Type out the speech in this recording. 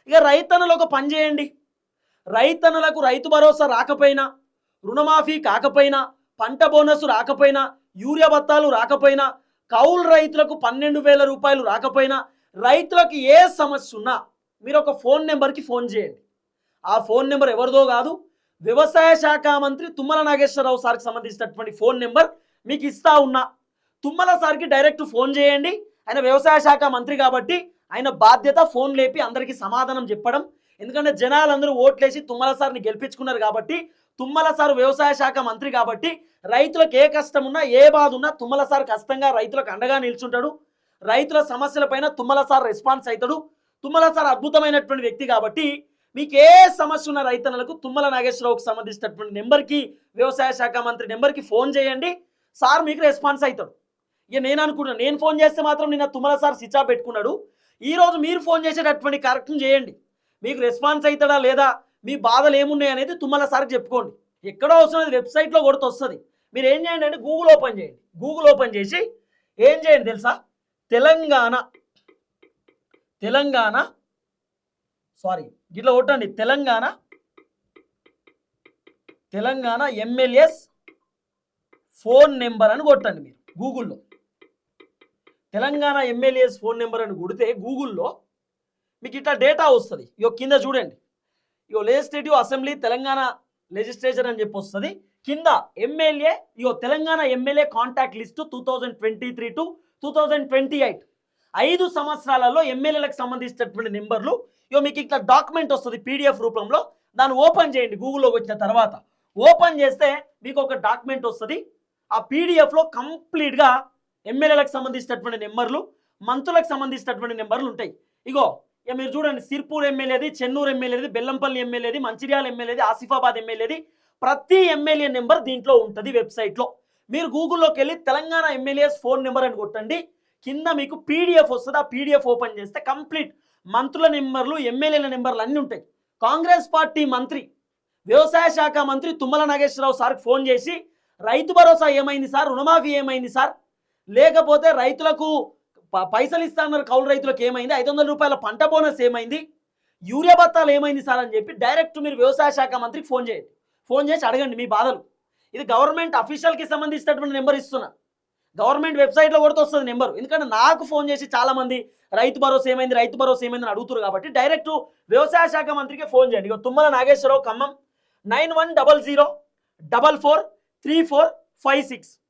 ఇక రైతన్నలు ఒక పని చేయండి, రైతన్నలకు రైతు భరోసా రాకపోయినా, రుణమాఫీ కాకపోయినా, పంట బోనస్ రాకపోయినా, యూరియా బత్తాలు రాకపోయినా, కౌలు రైతులకు 12,000 రూపాయలు రాకపోయినా, రైతులకు ఏ సమస్య ఉన్నా మీరు ఒక ఫోన్ నెంబర్కి ఫోన్ చేయండి. ఆ ఫోన్ నెంబర్ ఎవరిదో కాదు, వ్యవసాయ శాఖ మంత్రి తుమ్మల నాగేశ్వరరావు సార్కి సంబంధించినటువంటి ఫోన్ నెంబర్ మీకు ఇస్తా ఉన్నా. తుమ్మల సార్కి డైరెక్ట్ ఫోన్ చేయండి. ఆయన వ్యవసాయ శాఖ మంత్రి కాబట్టి ఆయన బాధ్యత ఫోన్ లేపి అందరికీ సమాధానం చెప్పడం. ఎందుకంటే జనాలందరూ ఓట్లేసి తుమ్మల సార్ని గెలిపించుకున్నారు కాబట్టి, తుమ్మల సార్ వ్యవసాయ శాఖ మంత్రి కాబట్టి రైతులకు ఏ కష్టం ఉన్నా ఏ బాధ ఉన్నా తుమ్మల సార్ ఖచ్చితంగా రైతులకు అండగా నిల్చుంటాడు. రైతుల సమస్యలపైన తుమ్మల సార్ రెస్పాన్స్ అవుతాడు. తుమ్మల సార్ అద్భుతమైనటువంటి వ్యక్తి కాబట్టి మీకు ఏ సమస్య ఉన్న రైతన్నలకు తుమ్మల నాగేశ్వరరావుకి సంబంధించినటువంటి నెంబర్కి, వ్యవసాయ శాఖ మంత్రి నెంబర్కి ఫోన్ చేయండి. సార్ మీకు రెస్పాన్స్ అవుతాడు. ఇక నేను అనుకుంటున్నాను, నేను ఫోన్ చేస్తే మాత్రం నిన్న తుమ్మల సార్ స్విచ్ ఆఫ్ పెట్టుకున్నాడు. ఈరోజు మీరు ఫోన్ చేసేటటువంటి కార్యక్రమం చేయండి. మీకు రెస్పాన్స్ అవుతాడా లేదా, మీ బాధలు ఏమున్నాయి అనేది తుమ్మల సార్కి చెప్పుకోండి. ఎక్కడో అవసరం వెబ్సైట్లో కొడితే వస్తుంది. మీరు ఏం చేయండి అంటే గూగుల్ ఓపెన్ చేయండి. గూగుల్ ఓపెన్ చేసి ఏం చేయండి తెలుసా, తెలంగాణ సారీ ఇట్లా కొట్టండి, తెలంగాణ ఎమ్మెల్యేస్ ఫోన్ నెంబర్ అని కొట్టండి. మీరు గూగుల్లో తెలంగాణ ఎమ్మెల్యేస్ ఫోన్ నెంబర్ అని కొడితే గూగుల్లో మీకు ఇట్లా డేటా వస్తుంది. ఇగో కింద చూడండి, ఇగో లెజిస్లేటివ్ అసెంబ్లీ తెలంగాణ లెజిస్లేచర్ అని చెప్పి వస్తుంది. కింద MLA, ego Telangana MLA contact list 2023 to 2028 5 సంవత్సరాలలో ఎమ్మెల్యేలకు సంబంధించినటువంటి నెంబర్లు. ఇగో మీకు ఇట్లా డాక్యుమెంట్ వస్తుంది పీడిఎఫ్ రూపంలో. దాన్ని ఓపెన్ చేయండి. గూగుల్లోకి వచ్చిన తర్వాత ఓపెన్ చేస్తే మీకు ఒక డాక్యుమెంట్ వస్తుంది. ఆ పీడిఎఫ్లో కంప్లీట్గా ఎమ్మెల్యేలకు సంబంధించినటువంటి నెంబర్లు, మంత్రులకు సంబంధించినటువంటి నెంబర్లు ఉంటాయి. ఇగో ఇక మీరు చూడండి, సిర్పూర్ ఎమ్మెల్యేది, చెన్నూరు ఎమ్మెల్యేది, బెల్లంపల్లి ఎమ్మెల్యేది, మంచిర్యాల ఎమ్మెల్యేది, ఆసిఫాబాద్ ఎమ్మెల్యేది, ప్రతి ఎమ్మెల్యే నెంబర్ దీంట్లో ఉంటుంది వెబ్సైట్లో. మీరు గూగుల్లోకి వెళ్ళి తెలంగాణ ఎమ్మెల్యేస్ ఫోన్ నెంబర్ అని కొట్టండి. కింద మీకు పీడిఎఫ్ వస్తుంది. ఆ పీడిఎఫ్ ఓపెన్ చేస్తే కంప్లీట్ మంత్రుల నెంబర్లు, ఎమ్మెల్యేల నెంబర్లు అన్నీ ఉంటాయి. కాంగ్రెస్ పార్టీ మంత్రి, వ్యవసాయ శాఖ మంత్రి తుమ్మల నాగేశ్వరరావు సార్కి ఫోన్ చేసి రైతు భరోసా ఏమైంది సార్, రుణమాఫీ ఏమైంది సార్, లేకపోతే రైతులకు పైసలు ఇస్తాన్నారు కౌలు రైతులకు ఏమైంది, 500 రూపాయల పంట బోనస్ ఏమైంది, యూరియా బత్తాలు ఏమైంది సార్ అని చెప్పి డైరెక్ట్ మీరు వ్యవసాయ శాఖ మంత్రికి ఫోన్ చేయండి. ఫోన్ చేసి అడగండి మీ బాధలు. ఇది గవర్నమెంట్ అఫీషియల్కి సంబంధించినటువంటి నెంబర్ ఇస్తున్నా. గవర్నమెంట్ వెబ్సైట్లో కొడితే వస్తుంది నెంబర్. ఎందుకంటే నాకు ఫోన్ చేసి చాలామంది రైతు భరోసా ఏమైంది అని అడుగుతారు కాబట్టి డైరెక్ట్ వ్యవసాయ శాఖ మంత్రికి ఫోన్ చేయండి. ఇక తుమ్మల నాగేశ్వరరావు ఖమ్మం 9100 443456.